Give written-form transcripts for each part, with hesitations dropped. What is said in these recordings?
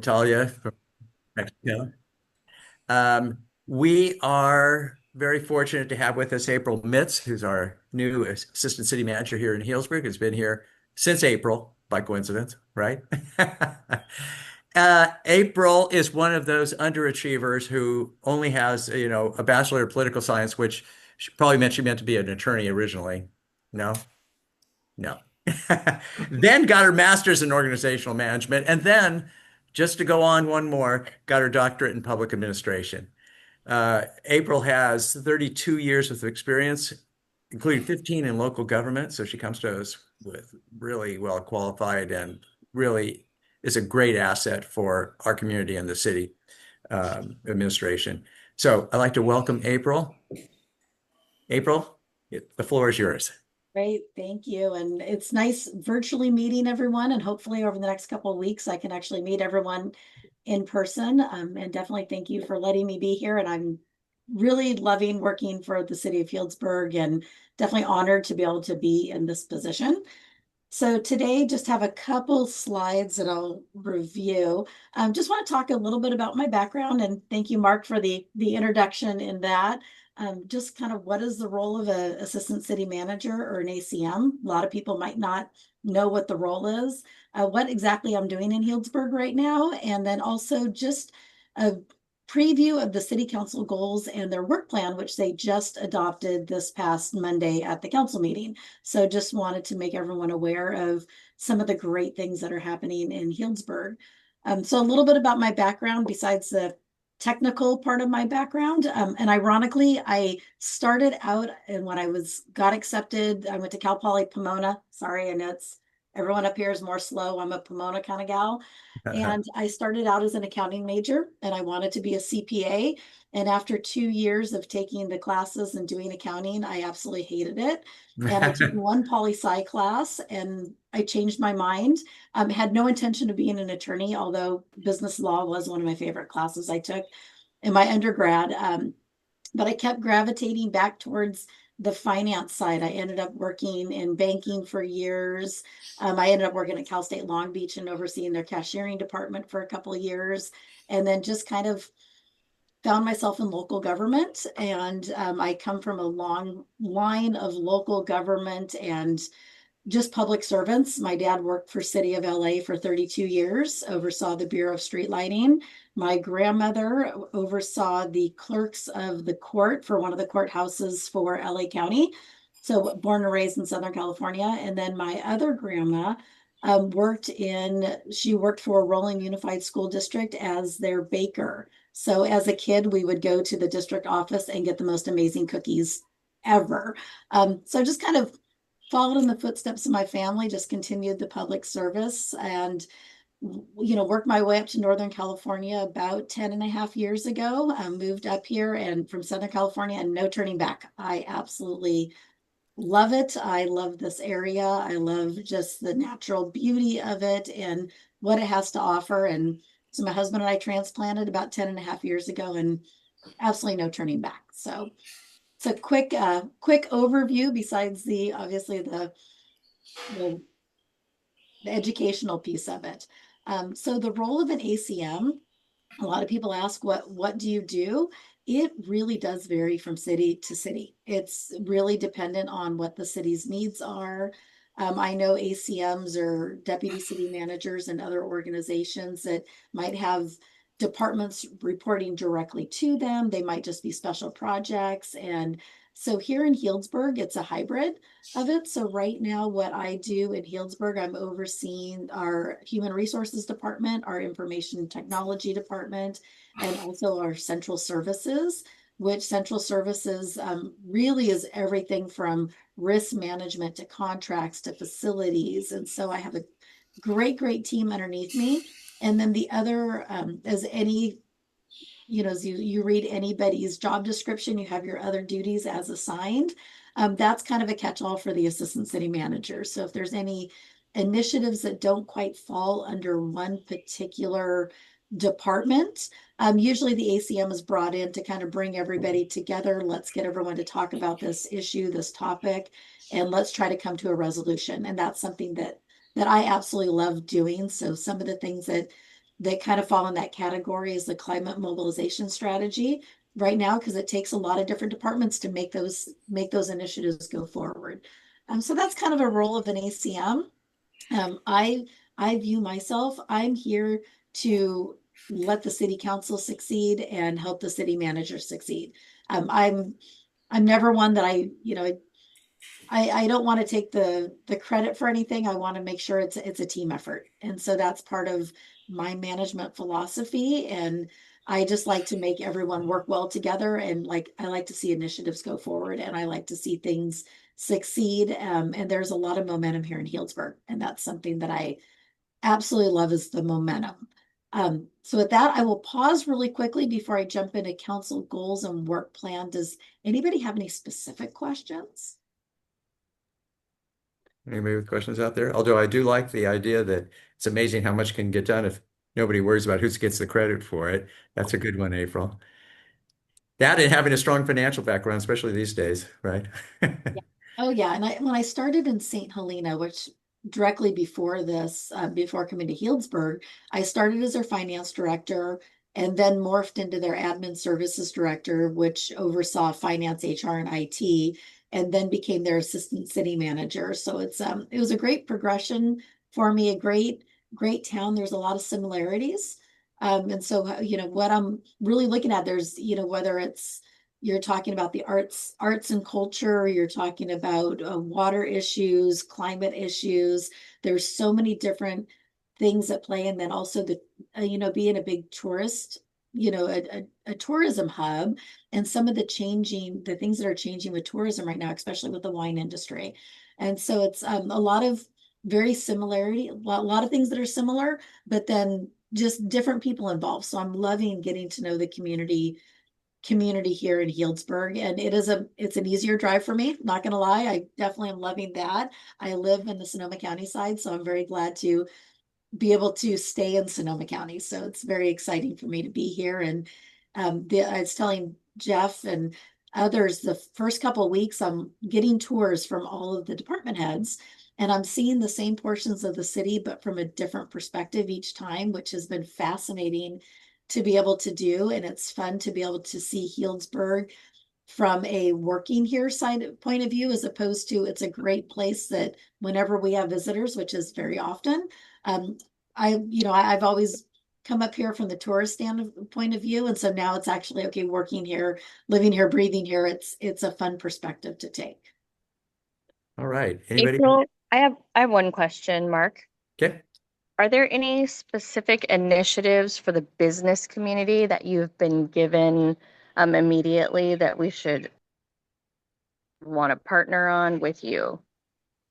Natalia from Mexico. We are very fortunate to have with us April Mitz, who's our new assistant city manager here in Healdsburg, who's been here since April, by coincidence, right? April is one of those underachievers who only has, a bachelor of political science, which she probably meant she meant to be an attorney originally. No? No. Then got her master's in organizational management, and then, just to go on one more, got her doctorate in public administration. April has 32 years of experience, including 15 in local government. So she comes to us with really well qualified and really is a great asset for our community and the city administration. So I'd like to welcome April. April, the floor is yours. Great, thank you. And it's nice virtually meeting everyone. And hopefully over the next couple of weeks, I can actually meet everyone in person. And definitely thank you for letting me be here. And I'm really loving working for the city of Healdsburg and definitely honored to be able to be in this position. So today, just have a couple slides that I'll review. Just want to talk a little bit about my background, and thank you, Mark, for the introduction in that. Just kind of what is the role of an assistant city manager or an ACM? A lot of people might not know what the role is, what exactly I'm doing in Healdsburg right now, and then also just a preview of the city council goals and their work plan, which they just adopted this past Monday at the council meeting. So just wanted to make everyone aware of some of the great things that are happening in Healdsburg. So a little bit about my background besides the technical part of my background. And ironically, I started out and when got accepted, I went to Cal Poly Pomona. Sorry, I know everyone up here is more slow. I'm a Pomona kind of gal. And I started out as an accounting major and I wanted to be a CPA. And after 2 years of taking the classes and doing accounting, I absolutely hated it. And I took one poli-sci class and I changed my mind. Had no intention of being an attorney, although business law was one of my favorite classes I took in my undergrad. But I kept gravitating back towards the finance side. I ended up working in banking for years. I ended up working at Cal State Long Beach and overseeing their cashiering department for a couple of years, and then just kind of found myself in local government. And I come from a long line of local government and just public servants. My dad worked for City of LA for 32 years, oversaw the Bureau of Street Lighting. My grandmother oversaw the clerks of the court for one of the courthouses for LA County. So born and raised in Southern California. And then my other grandma she worked for Rolling Unified School District as their baker. So as a kid, we would go to the district office and get the most amazing cookies ever. So just kind of followed in the footsteps of my family, just continued the public service and, worked my way up to Northern California about 10 and a half years ago. I moved up here and from Southern California and no turning back. I absolutely love it. I love this area. I love just the natural beauty of it and what it has to offer. And so my husband and I transplanted about 10 and a half years ago and absolutely no turning back. So it's a quick overview besides obviously the educational piece of it. So the role of an ACM, a lot of people ask, what do you do? It really does vary from city to city. It's really dependent on what the city's needs are. I know ACMs or deputy city managers and other organizations that might have departments reporting directly to them. They might just be special projects. And so here in Healdsburg, it's a hybrid of it. So right now, what I do in Healdsburg, I'm overseeing our human resources department, our information technology department, and also our central services, which central services really is everything from risk management to contracts to facilities. And so I have a great team underneath me. And then the other, as you read anybody's job description, you have your other duties as assigned. That's kind of a catch-all for the assistant city manager. So if there's any initiatives that don't quite fall under one particular department, usually the ACM is brought in to kind of bring everybody together. Let's get everyone to talk about this issue, this topic, and let's try to come to a resolution. And that's something that I absolutely love doing. So some of the things that that kind of fall in that category is the climate mobilization strategy right now, because it takes a lot of different departments to make those initiatives go forward. So that's kind of a role of an ACM. Um, I I view myself, I'm here to let the city council succeed and help the city manager succeed. Um, I'm I'm never one that I don't want to take the credit for anything. I want to make sure it's a team effort. And so that's part of my management philosophy. And I just like to make everyone work well together. And like I like to see initiatives go forward and I like to see things succeed. And there's a lot of momentum here in Healdsburg. And that's something that I absolutely love is the momentum. So with that, I will pause really quickly before I jump into council goals and work plan. Does anybody have any specific questions? Anybody with questions out there? Although I do like the idea that it's amazing how much can get done if nobody worries about who gets the credit for it. That's a good one, April. That and having a strong financial background, especially these days, right? Yeah. Oh yeah, and when I started in St. Helena, which directly before this, before coming to Healdsburg, I started as their finance director and then morphed into their admin services director, which oversaw finance, HR, and IT, and then became their assistant city manager. So it was a great progression for me, a great town. There's a lot of similarities. And so what I'm really looking at, there's whether it's you're talking about the arts and culture, you're talking about water issues, climate issues. There's so many different things at play. And then also being a big tourist, a tourism hub and some of the things that are changing with tourism right now, especially with the wine industry. And so it's a lot of very similarity, a lot of things that are similar, but then just different people involved. So I'm loving getting to know the community here in Healdsburg. And it's an easier drive for me, not gonna lie. I definitely am loving that. I live in the Sonoma County side, so I'm very glad to be able to stay in Sonoma County. So it's very exciting for me to be here. And I was telling Jeff and others the first couple of weeks, I'm getting tours from all of the department heads, and I'm seeing the same portions of the city, but from a different perspective each time, which has been fascinating to be able to do. And it's fun to be able to see Healdsburg from a working here side point of view, as opposed to it's a great place that whenever we have visitors, which is very often, um, I've always come up here from the tourist point of view. And so now it's actually okay, working here, living here, breathing here. It's a fun perspective to take. All right. Anybody? April, I have one question, Mark. Okay. Are there any specific initiatives for the business community that you've been given immediately that we should want to partner on with you?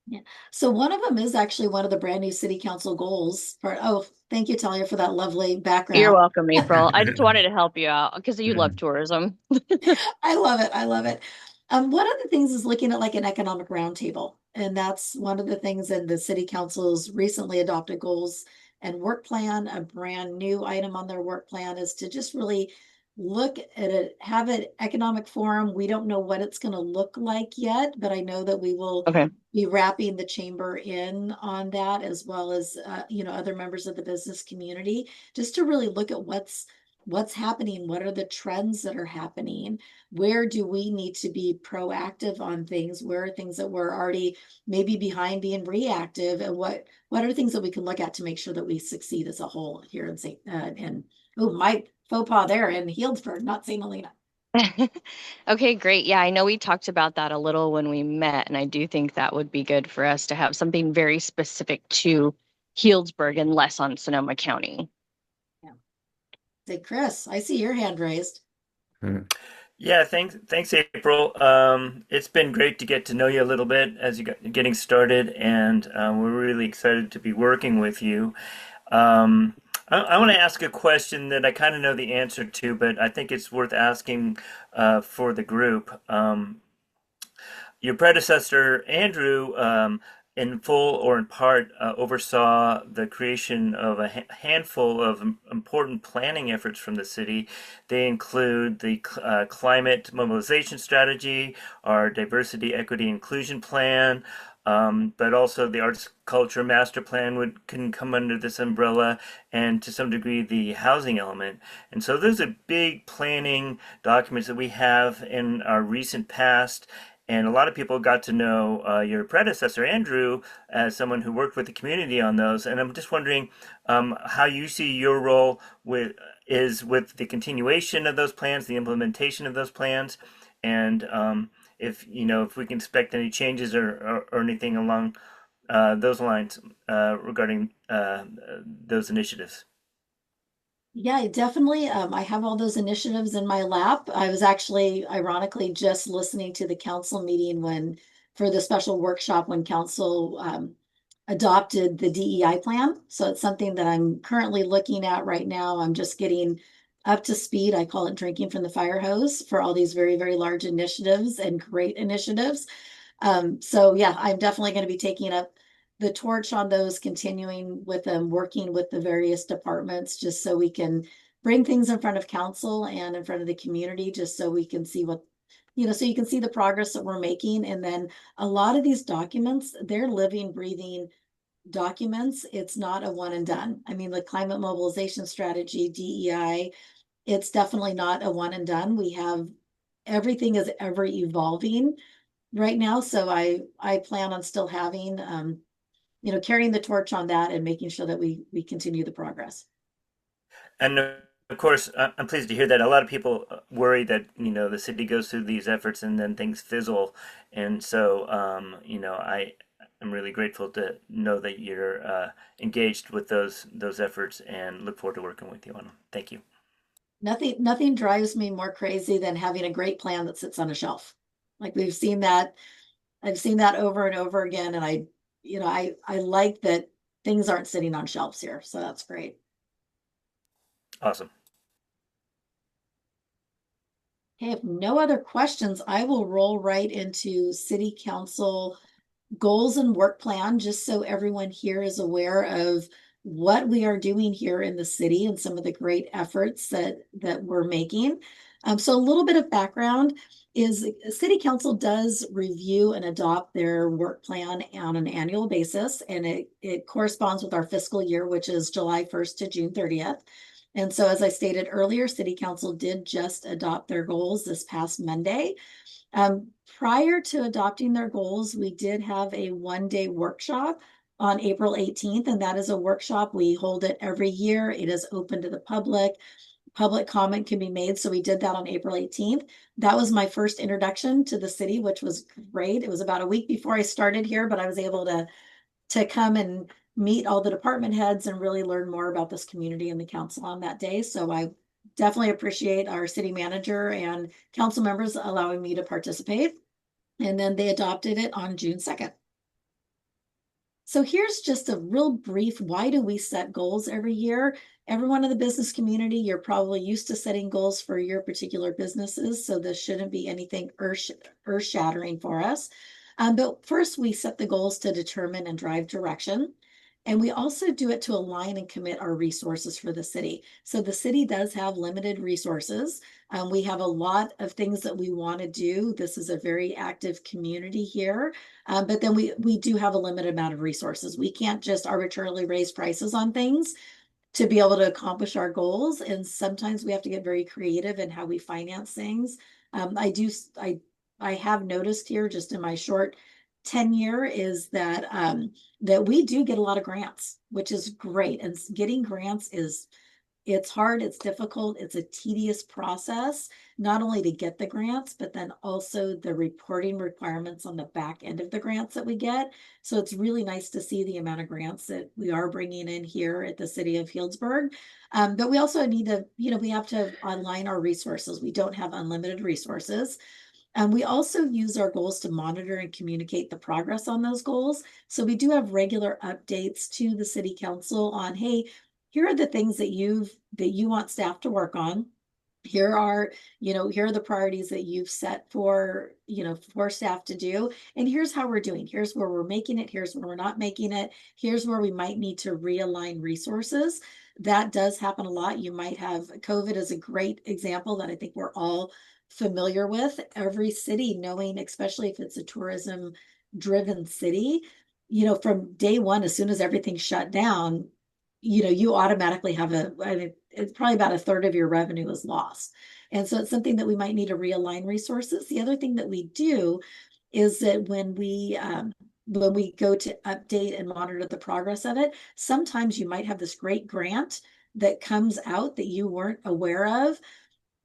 Yeah. So one of them is actually one of the brand new city council goals oh, thank you, Talia, for that lovely You're background. welcome, April. I just wanted to help you out because you love tourism. I love it. I love it. One of the things is looking at like an economic roundtable. And that's one of the things in the city council's recently adopted goals and work plan. A brand new item on their work plan is to just really look at it, have an economic forum. We don't know what it's going to look like yet, but I know that we will Okay. be wrapping the chamber in on that, as well as other members of the business community, just to really look at what's happening, what are the trends that are happening, where do we need to be proactive on things, where are things that we're already maybe behind being reactive, and what are things that we can look at to make sure that we succeed as a whole here in St. And oh, my faux pas there in Healdsburg, not St. Helena. Okay, great. Yeah, I know we talked about that a little when we met, and I do think that would be good for us to have something very specific to Healdsburg and less on Sonoma County. Yeah. Say, Chris, I see your hand raised. Hmm. Yeah, thanks, April. It's been great to get to know you a little bit as getting started, and we're really excited to be working with you. I want to ask a question that I kind of know the answer to, but I think it's worth asking for the group. Your predecessor, Andrew, in full or in part, oversaw the creation of a handful of important planning efforts from the city. They include the climate mobilization strategy, our diversity, equity, inclusion plan, but also the arts culture master plan can come under this umbrella, and to some degree the housing element. And so those are big planning documents that we have in our recent past. And a lot of people got to know your predecessor, Andrew, as someone who worked with the community on those. And I'm just wondering how you see your role with the continuation of those plans, the implementation of those plans, and if we can expect any changes or anything along those lines regarding those initiatives. Yeah, definitely. I have all those initiatives in my lap. I was actually, ironically, just listening to the council meeting for the special workshop when council adopted the DEI plan. So it's something that I'm currently looking at right now. I'm just getting up to speed. I call it drinking from the fire hose for all these very, very large initiatives and great initiatives. So yeah, I'm definitely going to be taking up the torch on those, continuing with them, working with the various departments, just so we can bring things in front of council and in front of the community, just so we can see so you can see the progress that we're making. And then a lot of these documents, they're living, breathing documents. It's not a one and done. I mean, the climate mobilization strategy, DEI, it's definitely not a one and done. Everything is ever evolving right now. So I plan on still having, carrying the torch on that and making sure that we continue the progress. And of course, I'm pleased to hear that. A lot of people worry that the city goes through these efforts and then things fizzle, and so I'm really grateful to know that you're engaged with those efforts and look forward to working with you on them. Thank you. Nothing drives me more crazy than having a great plan that sits on a shelf. Like we've seen that, I've seen that over and over again, and I like that things aren't sitting on shelves here, so that's great. Awesome. Okay, if no other questions, I will roll right into city council goals and work plan, just so everyone here is aware of what we are doing here in the city and some of the great efforts that we're making. So a little bit of background is city council does review and adopt their work plan on an annual basis, and it corresponds with our fiscal year, which is July 1st to June 30th. And so, as I stated earlier, city council did just adopt their goals this past Monday. Prior to adopting their goals, we did have a one-day workshop on April 18th, and that is a workshop. We hold it every year. It is open to the public. Public comment can be made. So we did that on April 18th. That was my first introduction to the city, which was great. It was about a week before I started here, but I was able to come and meet all the department heads and really learn more about this community and the council on that day. So I definitely appreciate our city manager and council members allowing me to participate. And then they adopted it on June 2nd. So here's just a real brief, why do we set goals every year? Everyone in the business community, you're probably used to setting goals for your particular businesses, so this shouldn't be anything earth-shattering for us. But first, we set the goals to determine and drive direction. And we also do it to align and commit our resources for the city. So the city does have limited resources. We have a lot of things that we want to do. This is a very active community here. But then we do have a limited amount of resources. We can't just arbitrarily raise prices on things to be able to accomplish our goals. And sometimes we have to get very creative in how we finance things. I have noticed here just in my short tenure is that that we do get a lot of grants, which is great. And getting grants it's hard, it's difficult, it's a tedious process, not only to get the grants, but then also the reporting requirements on the back end of the grants that we get. So it's really nice to see the amount of grants that we are bringing in here at the City of Healdsburg. But we also need to, we have to align our resources. We don't have unlimited resources. And we also use our goals to monitor and communicate the progress on those goals. So we do have regular updates to the city council on, hey, here are the things that you want staff to work on. Here are the priorities that you've set for staff to do. And here's how we're doing. Here's where we're making it. Here's where we're not making it. Here's where we might need to realign resources. That does happen a lot. You might have COVID as a great example that I think we're all familiar with. Every city knowing, especially if it's a tourism driven city, from day one, as soon as everything shut down, you automatically have I mean, it's probably about a third of your revenue is lost. And so it's something that we might need to realign resources. The other thing that we do is that when we go to update and monitor the progress of it, sometimes you might have this great grant that comes out that you weren't aware of,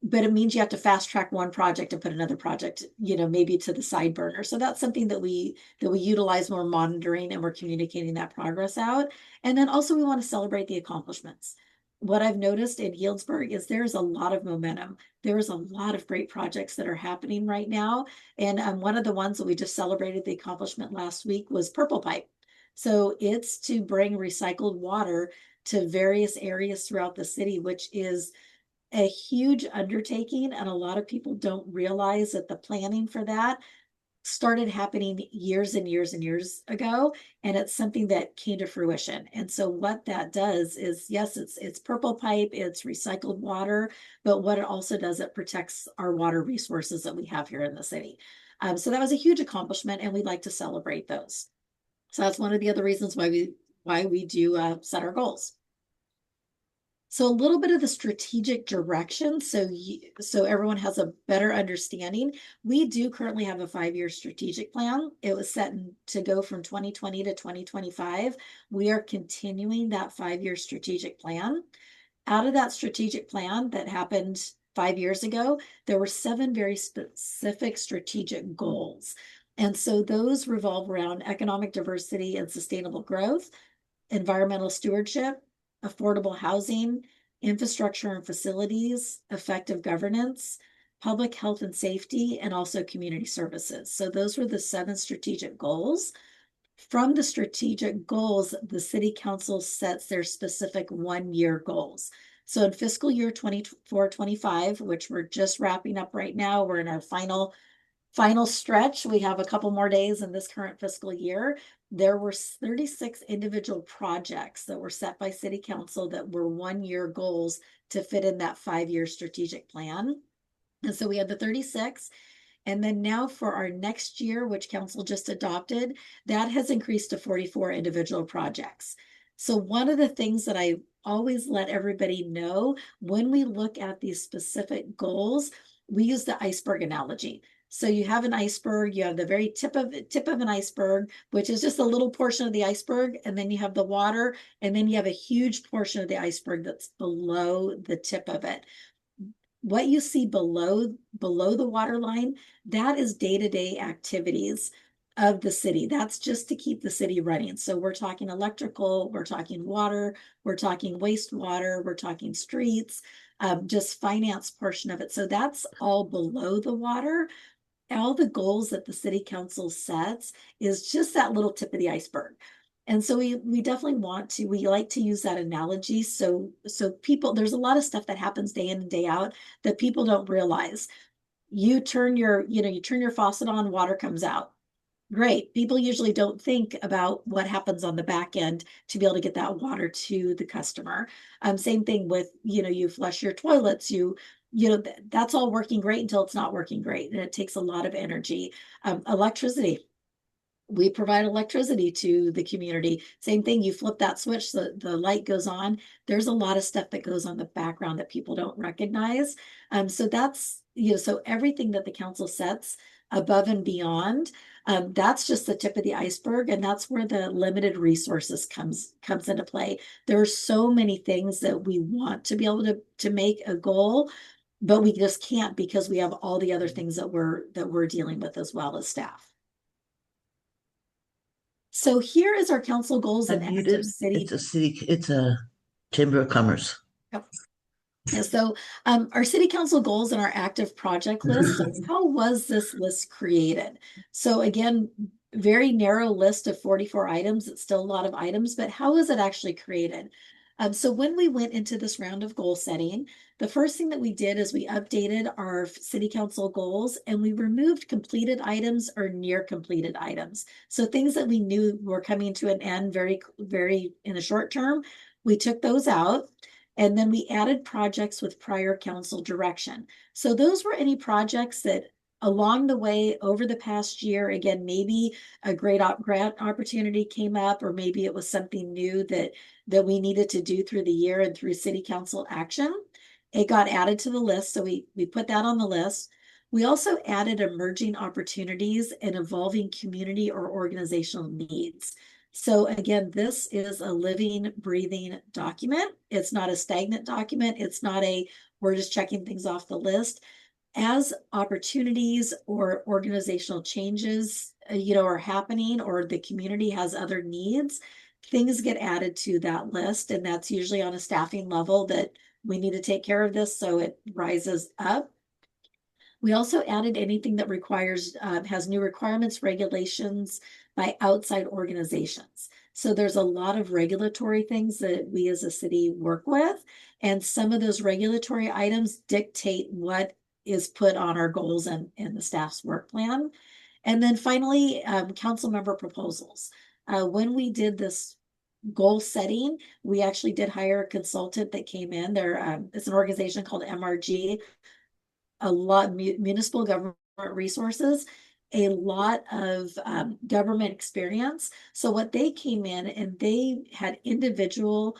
but it means you have to fast track one project and put another project, maybe to the side burner. So that's something that we utilize more monitoring, and we're communicating that progress out. And then also we want to celebrate the accomplishments. What I've noticed in Healdsburg is there's a lot of momentum. There's a lot of great projects that are happening right now. And one of the ones that we just celebrated the accomplishment last week was Purple Pipe. So it's to bring recycled water to various areas throughout the city, which is a huge undertaking, and a lot of people don't realize that the planning for that started happening years and years and years ago, and it's something that came to fruition. And so what that does is, yes, it's Purple Pipe, it's recycled water, but what it also does, it protects our water resources that we have here in the city. So that was a huge accomplishment, and we'd like to celebrate those. So that's one of the other reasons why we do set our goals. So a little bit of the strategic direction, so everyone has a better understanding. We do currently have a 5-year strategic plan. It was set to go from 2020 to 2025. We are continuing that 5-year strategic plan. Out of that strategic plan that happened 5 years ago, there were 7 very specific strategic goals. And so those revolve around economic diversity and sustainable growth, environmental stewardship, affordable housing, infrastructure and facilities, effective governance, public health and safety, and also community services. So those were the 7 strategic goals. From the strategic goals, the city council sets their specific 1-year goals. So in fiscal year 24-25, which we're just wrapping up right now, we're in our final stretch. We have a couple more days in this current fiscal year. There were 36 individual projects that were set by city council that were 1-year goals to fit in that 5-year strategic plan. And so we had the 36. And then now for our next year, which council just adopted, that has increased to 44 individual projects. So one of the things that I always let everybody know, when we look at these specific goals, we use the iceberg analogy. So you have an iceberg, you have the very tip of an iceberg, which is just a little portion of the iceberg, and then you have the water, and then you have a huge portion of the iceberg that's below the tip of it. What you see below the water line, that is day-to-day activities of the city. That's just to keep the city running. So we're talking electrical, we're talking water, we're talking wastewater, we're talking streets, just finance portion of it. So that's all below the water. All the goals that the city council sets is just that little tip of the iceberg. And so we definitely we like to use that analogy. So people, there's a lot of stuff that happens day in and day out that people don't realize. You turn your faucet on, water comes out. Great. People usually don't think about what happens on the back end to be able to get that water to the customer. Same thing with, you flush your toilets, that's all working great until it's not working great. And it takes a lot of energy. Electricity. We provide electricity to the community. Same thing, you flip that switch, the light goes on. There's a lot of stuff that goes on the background that people don't recognize. So that's, so everything that the council sets above and beyond, that's just the tip of the iceberg, and that's where the limited resources comes into play. There are so many things that we want to be able to make a goal, but we just can't because we have all the other things that we're dealing with as well as staff. So here is our council goals and active city. It's a Chamber of Commerce. Yep. And so our city council goals and our active project list. So how was this list created? So again, very narrow list of 44 items. It's still a lot of items, but how was it actually created? So when we went into this round of goal setting, the first thing that we did is we updated our city council goals and we removed completed items or near completed items. So things that we knew were coming to an end very, very in the short term, we took those out. And then we added projects with prior council direction. So those were any projects that along the way, over the past year, again, maybe a grant opportunity came up, or maybe it was something new that we needed to do through the year and through city council action. It got added to the list, so we put that on the list. We also added emerging opportunities and evolving community or organizational needs. So again, this is a living, breathing document. It's not a stagnant document. It's not we're just checking things off the list. As opportunities or organizational changes, are happening, or the community has other needs, things get added to that list. And that's usually on a staffing level that we need to take care of this, so it rises up. We also added anything that has new requirements, regulations by outside organizations. So there's a lot of regulatory things that we as a city work with, and some of those regulatory items dictate what is put on our goals and the staff's work plan. And then finally, council member proposals. When we did this goal setting, we actually did hire a consultant that came in there. It's an organization called MRG, a lot municipal government resources, a lot of government experience. So what they came in and they had individual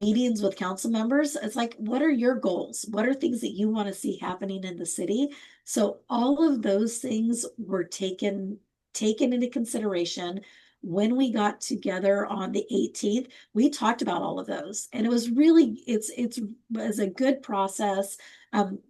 meetings with council members. It's like, what are your goals? What are things that you want to see happening in the city? So all of those things were taken into consideration. When we got together on the 18th, we talked about all of those, and it was really, it was a good process.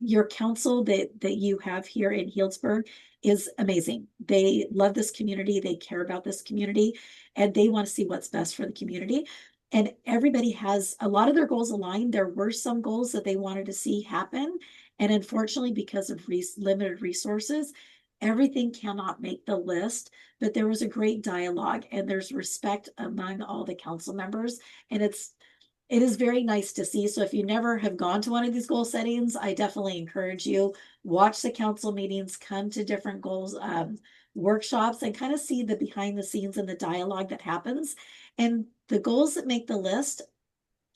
Your council that you have here in Healdsburg is amazing. They love this community, they care about this community, and they want to see what's best for the community. And everybody has a lot of their goals aligned. There were some goals that they wanted to see happen, and unfortunately, because of limited resources, everything cannot make the list. But there was a great dialogue, and there's respect among all the council members, and it is very nice to see. So if you never have gone to one of these goal settings, I definitely encourage you, watch the council meetings, come to different goals workshops, and kind of see the behind the scenes and the dialogue that happens. And the goals that make the list,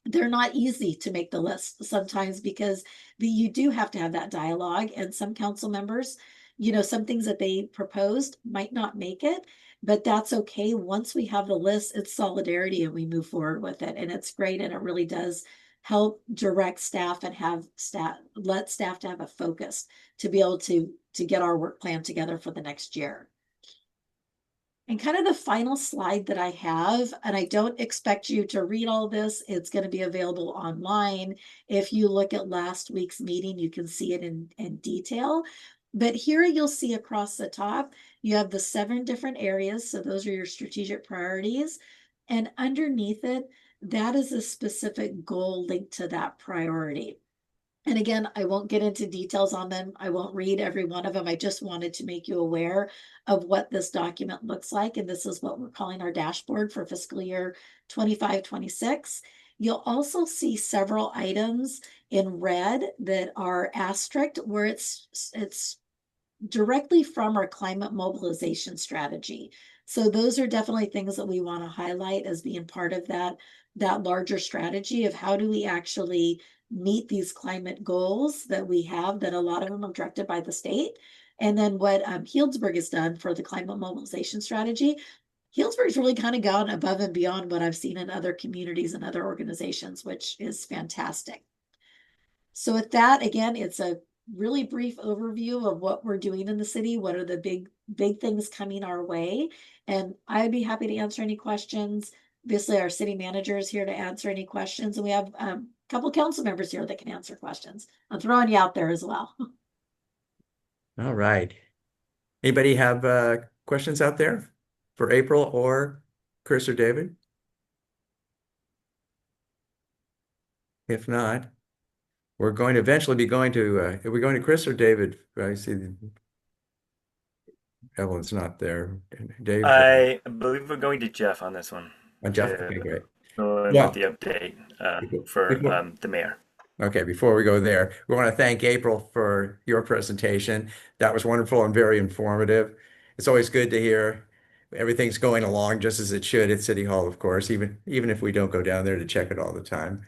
they're not easy to make the list sometimes, because you do have to have that dialogue, and some council members, some things that they proposed might not make it, but that's okay. Once we have the list, it's solidarity and we move forward with it, and it's great. And it really does help direct staff and let staff to have a focus to be able to get our work plan together for the next year. And kind of the final slide that I have, and I don't expect you to read all this, it's going to be available online. If you look at last week's meeting, you can see it in detail. But here you'll see across the top, you have the 7 different areas. So those are your strategic priorities. And underneath it, that is a specific goal linked to that priority. And again, I won't get into details on them. I won't read every one of them. I just wanted to make you aware of what this document looks like. And this is what we're calling our dashboard for fiscal year 25-26. You'll also see several items in red that are asterisked, where it's directly from our climate mobilization strategy. So those are definitely things that we want to highlight as being part of that larger strategy of how do we actually meet these climate goals that we have, that a lot of them are directed by the state. And then what Healdsburg has done for the climate mobilization strategy, Healdsburg's really kind of gone above and beyond what I've seen in other communities and other organizations, which is fantastic. So with that, again, it's a really brief overview of what we're doing in the city. What are the big things coming our way? And I'd be happy to answer any questions. Obviously, our city manager is here to answer any questions, and we have a couple council members here that can answer questions. I'm throwing you out there as well. All right. Anybody have questions out there for April or Chris or David? If not, we're going to eventually be going to, are we going to Chris or David? I see Evelyn's not there. Dave? I believe we're going to Jeff on this one. Jeff? to Okay, great. Fill in Well, with the update for the mayor. Okay, before we go there, we want to thank April for your presentation. That was wonderful and very informative. It's always good to hear everything's going along just as it should at City Hall, of course, even if we don't go down there to check it all the time.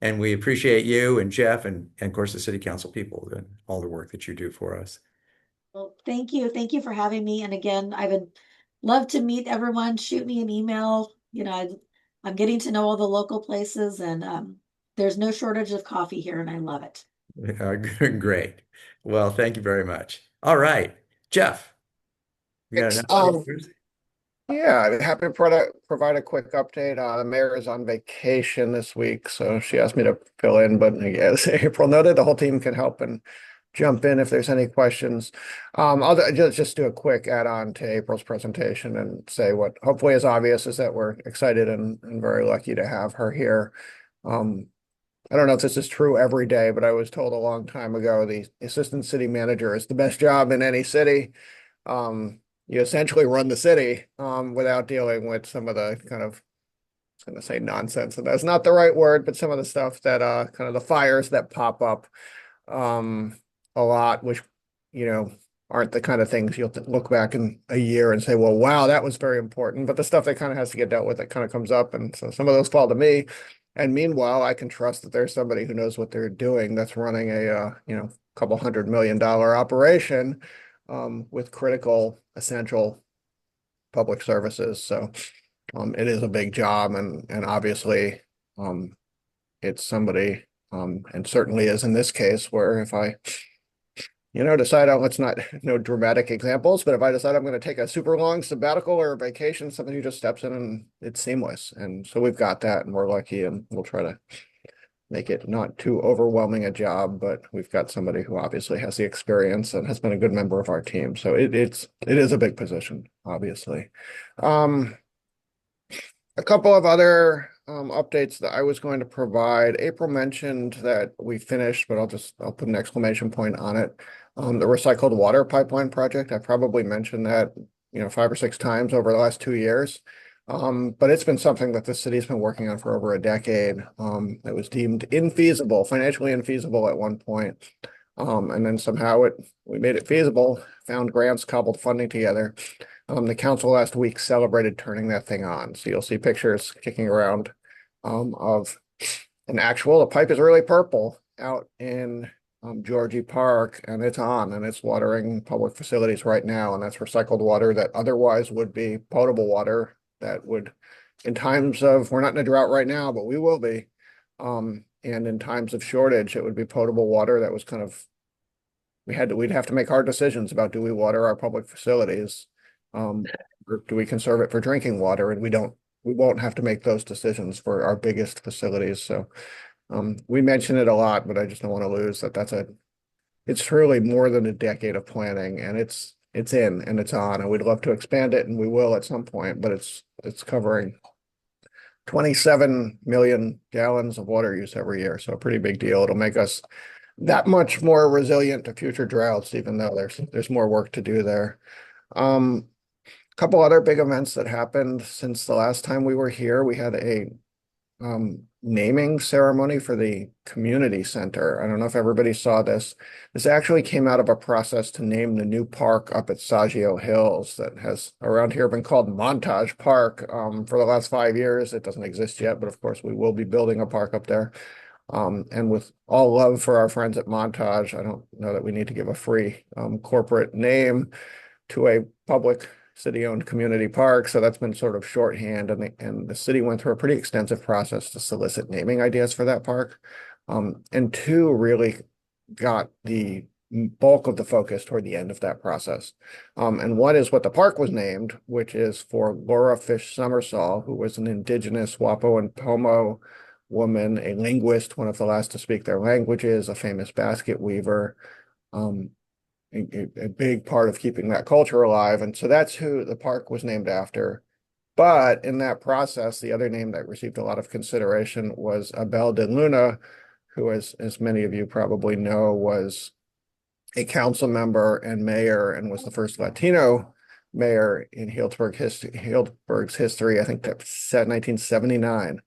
And we appreciate you and Jeff and of course the City Council people and all the work that you do for us. Well, thank you. Thank you for having me. And again, I would love to meet everyone. Shoot me an email. I'm getting to know all the local places and there's no shortage of coffee here and I love it. Great. Well, thank you very much. All right, Jeff, you got Thanks. an update? Yeah, I'd be happy to provide a quick update. The mayor is on vacation this week, so she asked me to fill in. But as April noted, the whole team can help and jump in if there's any questions. I'll just do a quick add-on to April's presentation and say what hopefully is obvious is that we're excited and very lucky to have her here. Um, I don't know if this is true every day, but I was told a long time ago the assistant city manager is the best job in any city. You essentially run the city without dealing with some of the kind of, I was going to say nonsense, and that's not the right word, but some of the stuff that kind of the fires that pop up a lot, which aren't the kind of things you'll look back in a year and say, well, wow, that was very important. But the stuff that kind of has to get dealt with, that kind of comes up, and so some of those fall to me. And meanwhile, I can trust that there's somebody who knows what they're doing that's running a couple $100 million operation with critical, essential public services. So it is a big job, and obviously it's somebody, and certainly is in this case, where if I decide on, let's not, no dramatic examples, but if I decide I'm going to take a super long sabbatical or a vacation, somebody just steps in and it's seamless. And so we've got that and we're lucky, and we'll try to make it not too overwhelming a job, but we've got somebody who obviously has the experience and has been a good member of our team. So it is a big position, obviously. A couple of other updates that I was going to provide. April mentioned that we finished, but I'll put an exclamation point on it. The recycled water pipeline project. I probably mentioned that 5 or 6 times over the last 2 years. But it's been something that the city's been working on for over a decade. It was deemed infeasible, financially infeasible at one point. And then somehow we made it feasible, found grants, cobbled funding together. The council last week celebrated turning that thing on. So you'll see pictures kicking around of the pipe is really purple out in Georgie Park, and it's on and it's watering public facilities right now. And that's recycled water that otherwise would be potable water that would, in times of, we're not in a drought right now, but we will be. And in times of shortage, it would be potable water that was kind of, we'd have to make hard decisions about, do we water our public facilities? Or do we conserve it for drinking water? And we won't have to make those decisions for our biggest facilities. So we mention it a lot, but I just don't want to lose that. It's truly more than a decade of planning, and it's in and it's on, and we'd love to expand it, and we will at some point, but it's covering 27 million gallons of water use every year. So a pretty big deal. It'll make us that much more resilient to future droughts, even though there's more work to do there. Couple other big events that happened since the last time we were here. We had a naming ceremony for the community center. I don't know if everybody saw this. This actually came out of a process to name the new park up at Saggio Hills that has around here been called Montage Park for the last 5 years. It doesn't exist yet, but of course we will be building a park up there. And with all love for our friends at Montage, I don't know that we need to give a free corporate name to a public city-owned community park. So that's been sort of shorthand, and the city went through a pretty extensive process to solicit naming ideas for that park. And two really got the bulk of the focus toward the end of that process. And one is what the park was named, which is for Laura Fish Summersall, who was an indigenous Wapo and Pomo woman, a linguist, one of the last to speak their languages, a famous basket weaver. A big part of keeping that culture alive. And so that's who the park was named after. But in that process, the other name that received a lot of consideration was Abel de Luna, who, as many of you probably know, was a council member and mayor, and was the first Latino mayor in Healdsburg's history. I think that's 1979.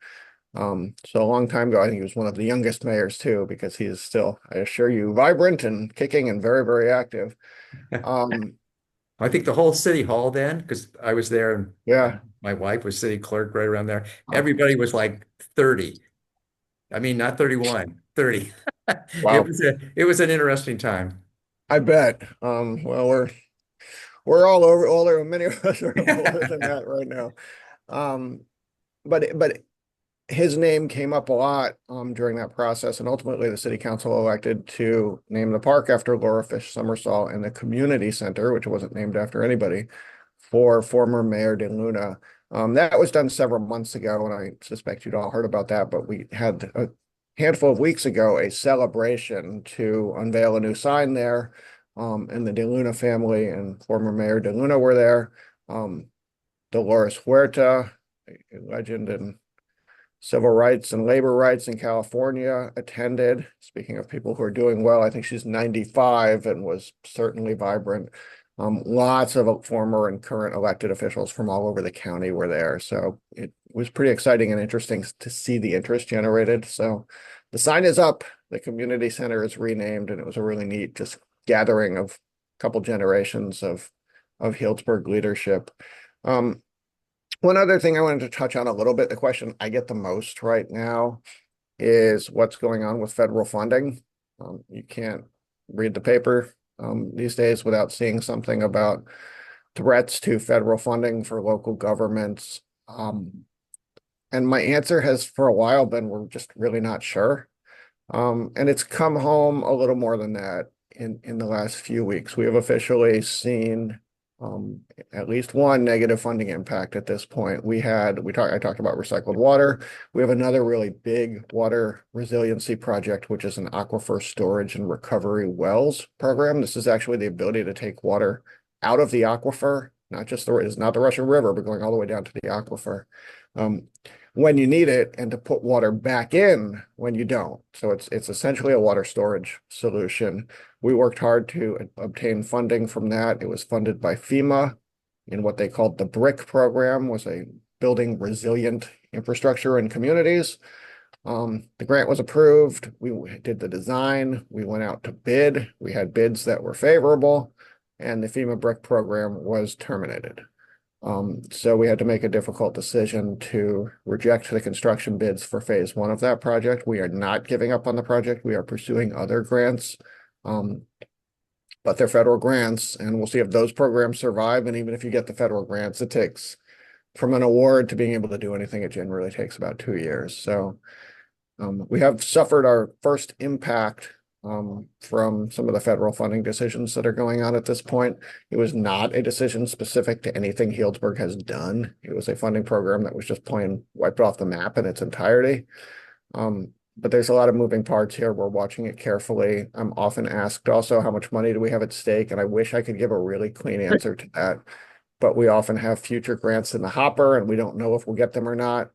So a long time ago. I think he was one of the youngest mayors too, because he is still, I assure you, vibrant and kicking and very, very active. I think the whole city hall then, because I was there and Yeah. my wife was city clerk right around there. Everybody was like 30. I mean, not 31, 30. Wow. It was an interesting time. I bet. Well, we're all over, older, many of us are older than that right now. Um, but his name came up a lot during that process, and ultimately the city council elected to name the park after Laura Fish Summersall and the community center, which wasn't named after anybody, for former Mayor De Luna. That was done several months ago, and I suspect you'd all heard about that, but we had a handful of weeks ago a celebration to unveil a new sign there. And the De Luna family and former Mayor De Luna were there. Dolores Huerta, a legend in civil rights and labor rights in California, attended. Speaking of people who are doing well, I think she's 95 and was certainly vibrant. Lots of former and current elected officials from all over the county were there. So it was pretty exciting and interesting to see the interest generated. So the sign is up, the community center is renamed, and it was a really neat just gathering of a couple generations of Healdsburg leadership. One other thing I wanted to touch on a little bit, the question I get the most right now is what's going on with federal funding. You can't read the paper these days without seeing something about threats to federal funding for local governments. And my answer has for a while been we're just really not sure. And it's come home a little more than that in the last few weeks. We have officially seen at least one negative funding impact at this point. I talked about recycled water. We have another really big water resiliency project, which is an aquifer storage and recovery wells program. This is actually the ability to take water out of the aquifer, it's not the Russian River, but going all the way down to the aquifer. When you need it, and to put water back in when you don't. So it's essentially a water storage solution. We worked hard to obtain funding from that. It was funded by FEMA in what they called the BRIC program, was a building resilient infrastructure in communities. The grant was approved. We did the design. We went out to bid. We had bids that were favorable, and the FEMA BRIC program was terminated. So we had to make a difficult decision to reject the construction bids for phase one of that project. We are not giving up on the project. We are pursuing other grants. But they're federal grants, and we'll see if those programs survive. And even if you get the federal grants, it takes from an award to being able to do anything, it generally takes about 2 years. So we have suffered our first impact from some of the federal funding decisions that are going on at this point. It was not a decision specific to anything Healdsburg has done. It was a funding program that was just plain wiped off the map in its entirety. But there's a lot of moving parts here. We're watching it carefully. I'm often asked also, how much money do we have at stake? And I wish I could give a really clean answer to that. But we often have future grants in the hopper, and we don't know if we'll get them or not.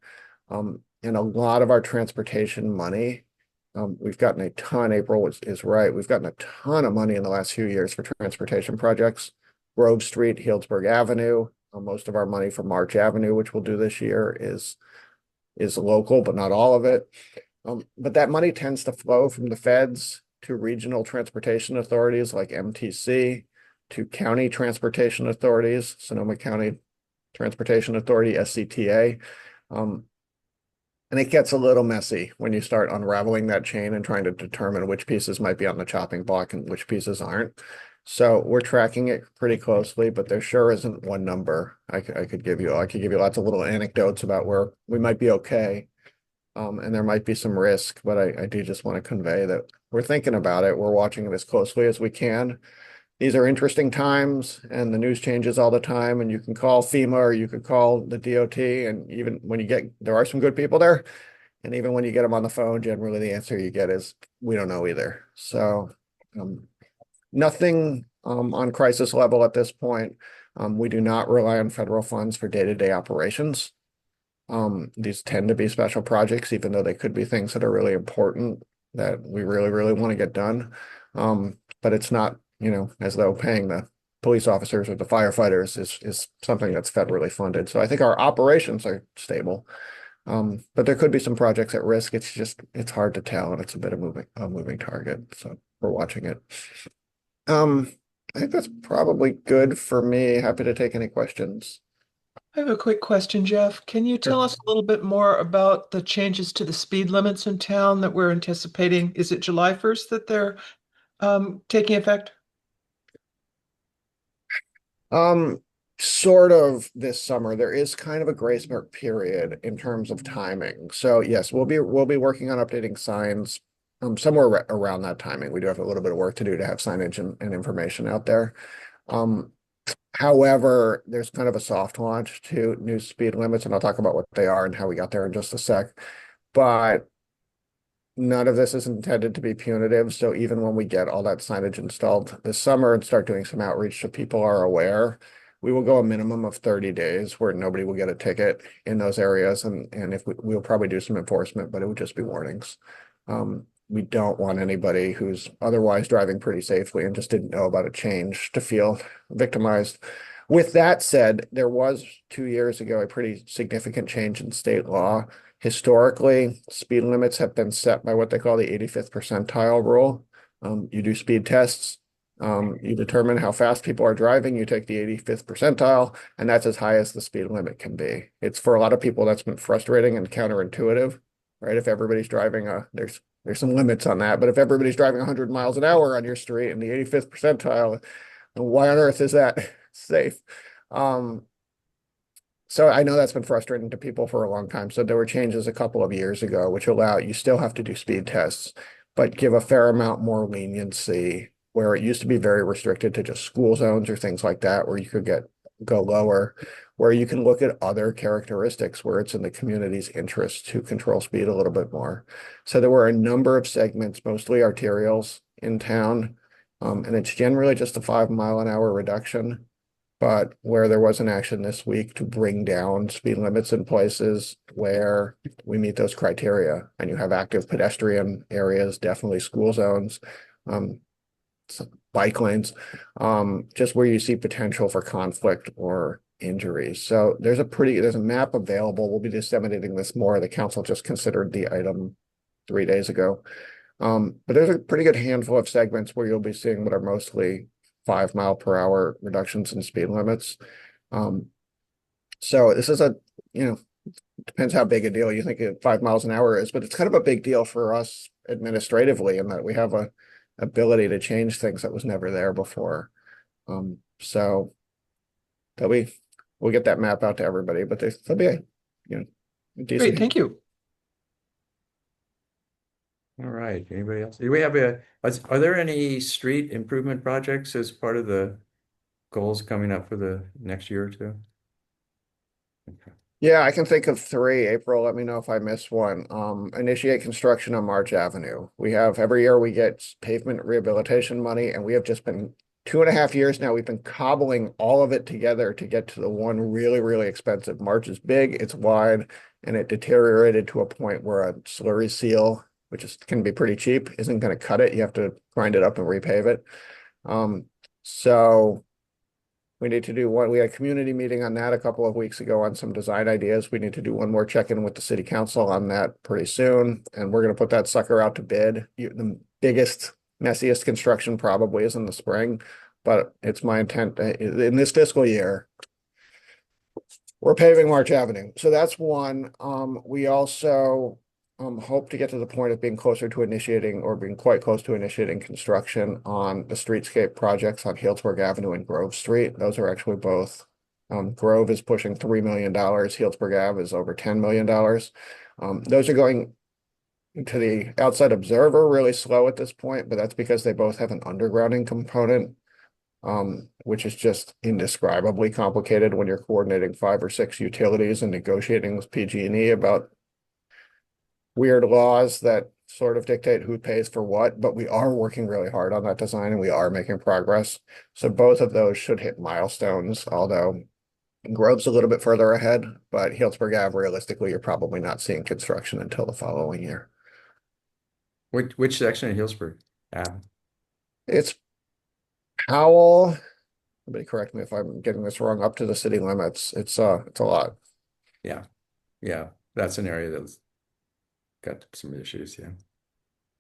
And a lot of our transportation money, we've gotten a ton, April is right. We've gotten a ton of money in the last few years for transportation projects. Grove Street, Healdsburg Avenue, most of our money for March Avenue, which we'll do this year, is local, but not all of it. But that money tends to flow from the feds to regional transportation authorities like MTC, to county transportation authorities, Sonoma County Transportation Authority, SCTA. And it gets a little messy when you start unraveling that chain and trying to determine which pieces might be on the chopping block and which pieces aren't. So we're tracking it pretty closely, but there sure isn't one number I could give you. I could give you lots of little anecdotes about where we might be okay. And there might be some risk, but I do just want to convey that we're thinking about it. We're watching it as closely as we can. These are interesting times, and the news changes all the time, and you can call FEMA or you could call the DOT, and even when there are some good people there, and even when you get them on the phone, generally the answer you get is, we don't know either. So nothing on crisis level at this point. We do not rely on federal funds for day-to-day operations. These tend to be special projects, even though they could be things that are really important that we really, really want to get done. But it's not, as though paying the police officers or the firefighters is something that's federally funded. So I think our operations are stable. But there could be some projects at risk. It's hard to tell, and it's a bit of a moving target. So we're watching it. I think that's probably good for me. Happy to take any questions. I have a quick question, Jeff. Can you tell us a little bit more about the changes to the speed limits in town that we're anticipating? Is it July 1st that they're taking effect? Sort of this summer. There is kind of a grace period in terms of timing. So yes, we'll be working on updating signs somewhere around that timing. We do have a little bit of work to do to have signage and information out there. Um, However, there's kind of a soft launch to new speed limits, and I'll talk about what they are and how we got there in just a sec. But none of this is intended to be punitive. So even when we get all that signage installed this summer and start doing some outreach so people are aware, we will go a minimum of 30 days where nobody will get a ticket in those areas. And if we'll probably do some enforcement, but it would just be warnings. We don't want anybody who's otherwise driving pretty safely and just didn't know about a change to feel victimized. With that said, there was 2 years ago a pretty significant change in state law. Historically, speed limits have been set by what they call the 85th percentile rule. You do speed tests, you determine how fast people are driving, you take the 85th percentile, and that's as high as the speed limit can be. It's for a lot of people that's been frustrating and counterintuitive, right? If everybody's driving there's some limits on that, but if everybody's driving 100 miles an hour on your street in the 85th percentile, why on earth is that safe? So I know that's been frustrating to people for a long time. So there were changes a couple of years ago, which allow you still have to do speed tests, but give a fair amount more leniency where it used to be very restricted to just school zones or things like that, where you could go lower, where you can look at other characteristics where it's in the community's interest to control speed a little bit more. So there were a number of segments, mostly arterials in town. And it's generally just a 5 mile an hour reduction. But where there was an action this week to bring down speed limits in places where we meet those criteria and you have active pedestrian areas, definitely school zones, bike lanes, just where you see potential for conflict or injuries. So there's a map available. We'll be disseminating this more. The council just considered the item 3 days ago. But there's a pretty good handful of segments where you'll be seeing what are mostly 5 mile per hour reductions in speed limits. So this is depends how big a deal you think 5 miles an hour is, but it's kind of a big deal for us administratively in that we have a ability to change things that was never there before. So we'll get that map out to everybody, but there'll be a decent. Great, thank you. All right. Anybody else? Do we have are there any street improvement projects as part of the goals coming up for the next year or two? Okay. Yeah, I can think of three. April, let me know if I miss one. Initiate construction on March Avenue. Every year we get pavement rehabilitation money, and we have just been 2.5 years now. We've been cobbling all of it together to get to the one really, really expensive. March is big, it's wide, and it deteriorated to a point where a slurry seal, which can be pretty cheap, isn't going to cut it. You have to grind it up and repave it. So we need to do one. We had a community meeting on that a couple of weeks ago on some design ideas. We need to do one more check-in with the city council on that pretty soon. And we're going to put that sucker out to bid. The biggest, messiest construction probably is in the spring, but it's my intent in this fiscal year, we're paving March Avenue. So that's one. We also hope to get to the point of being closer to initiating or being quite close to initiating construction on the streetscape projects on Healdsburg Avenue and Grove Street. Those are actually both, Grove is pushing $3 million. Healdsburg Ave is over $10 million. Those are going to the outside observer really slow at this point, but that's because they both have an undergrounding component, which is just indescribably complicated when you're coordinating 5 or 6 utilities and negotiating with PG&E about weird laws that sort of dictate who pays for what, but we are working really hard on that design and we are making progress. So both of those should hit milestones, although Grove's a little bit further ahead, but Healdsburg Ave, realistically, you're probably not seeing construction until the following year. Which section of Healdsburg? It's Powell, somebody correct me if I'm getting this wrong, up to the city limits. It's a lot. Yeah. That's an area that's got some issues. Yeah.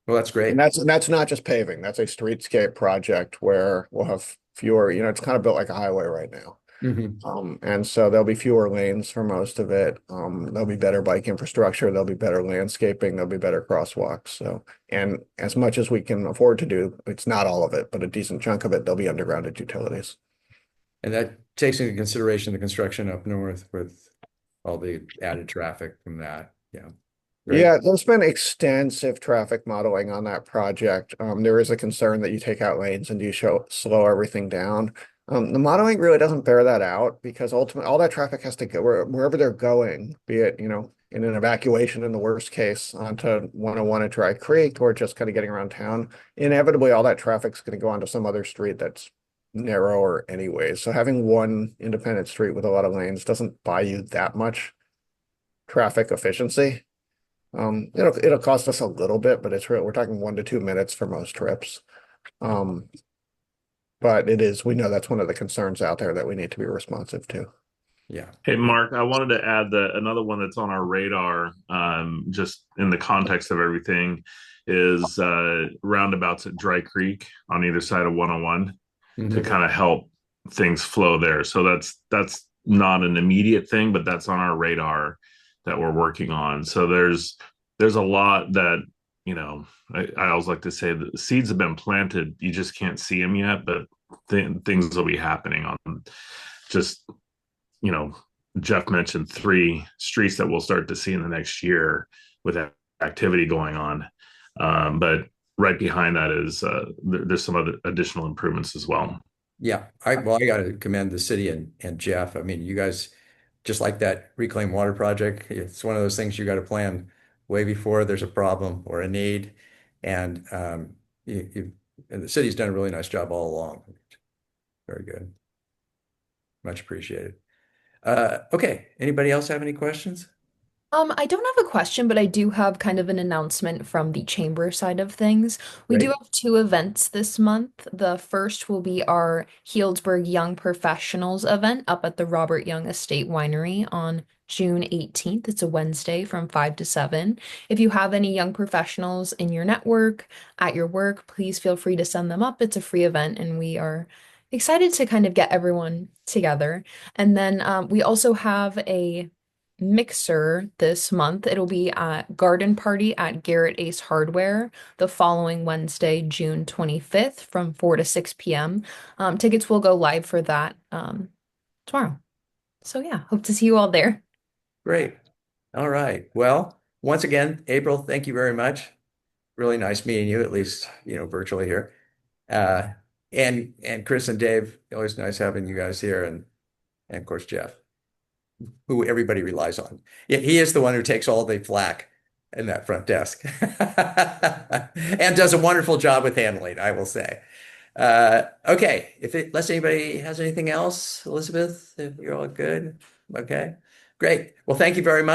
Well, that's great. And that's not just paving. That's a streetscape project where we'll have fewer, it's kind of built like a highway right now. And so there'll be fewer lanes for most of it. There'll be better bike infrastructure. There'll be better landscaping. There'll be better crosswalks. So, and as much as we can afford to do, it's not all of it, but a decent chunk of it, there'll be undergrounded utilities. And that takes into consideration the construction up north with all the added traffic from that. Yeah. Great. Yeah, there's been extensive traffic modeling on that project. There is a concern that you take out lanes and slow everything down. The modeling really doesn't bear that out because ultimately all that traffic has to go wherever they're going, be it, in an evacuation in the worst case onto 101 at Dry Creek or just kind of getting around town. Inevitably, all that traffic's going to go onto some other street that's narrower anyways. So having one independent street with a lot of lanes doesn't buy you that much traffic efficiency. It'll cost us a little bit, but we're talking 1 to 2 minutes for most trips. But we know that's one of the concerns out there that we need to be responsive to. Yeah. Hey, Mark, I wanted to add that another one that's on our radar, just in the context of everything, is roundabouts at Dry Creek on either side of 101 to Mhm. kind of help things flow there. So that's not an immediate thing, but that's on our radar that we're working on. So there's a lot that, I always like to say that the seeds have been planted. You just can't see them yet, but things will be happening on just, Jeff mentioned 3 streets that we'll start to see in the next year with activity going on. But right behind that is there's some other additional improvements as well. Yeah. I got to commend the city and Jeff. I mean, you guys, just like that reclaimed water project, it's one of those things you got to plan way before there's a problem or a need. And and the city's done a really nice job all along. Very good. Much appreciated. Okay. Anybody else have any questions? I don't have a question, but I do have kind of an announcement from the chamber side of things. We do Great. have 2 events this month. The first will be our Healdsburg Young Professionals event up at the Robert Young Estate Winery on June 18th. It's a Wednesday from 5 to 7. If you have any young professionals in your network, at your work, please feel free to send them up. It's a free event, and we are excited to kind of get everyone together. And then we also have a mixer this month. It'll be at Garden Party at Garrett Ace Hardware the following Wednesday, June 25th from 4 to 6 p.m. Tickets will go live for that tomorrow. So yeah, hope to see you all there. Great. All right. Well, once again, April, thank you very much. Really nice meeting you, at least, virtually here. Uh, and Chris and Dave, always nice having you guys here, and of course Jeff, who everybody relies on. Yeah, he is the one who takes all the flack in that front desk and does a wonderful job with handling, I will say. Okay, unless anybody has anything else, Elizabeth, if you're all good. Okay, great. Well, thank you very much.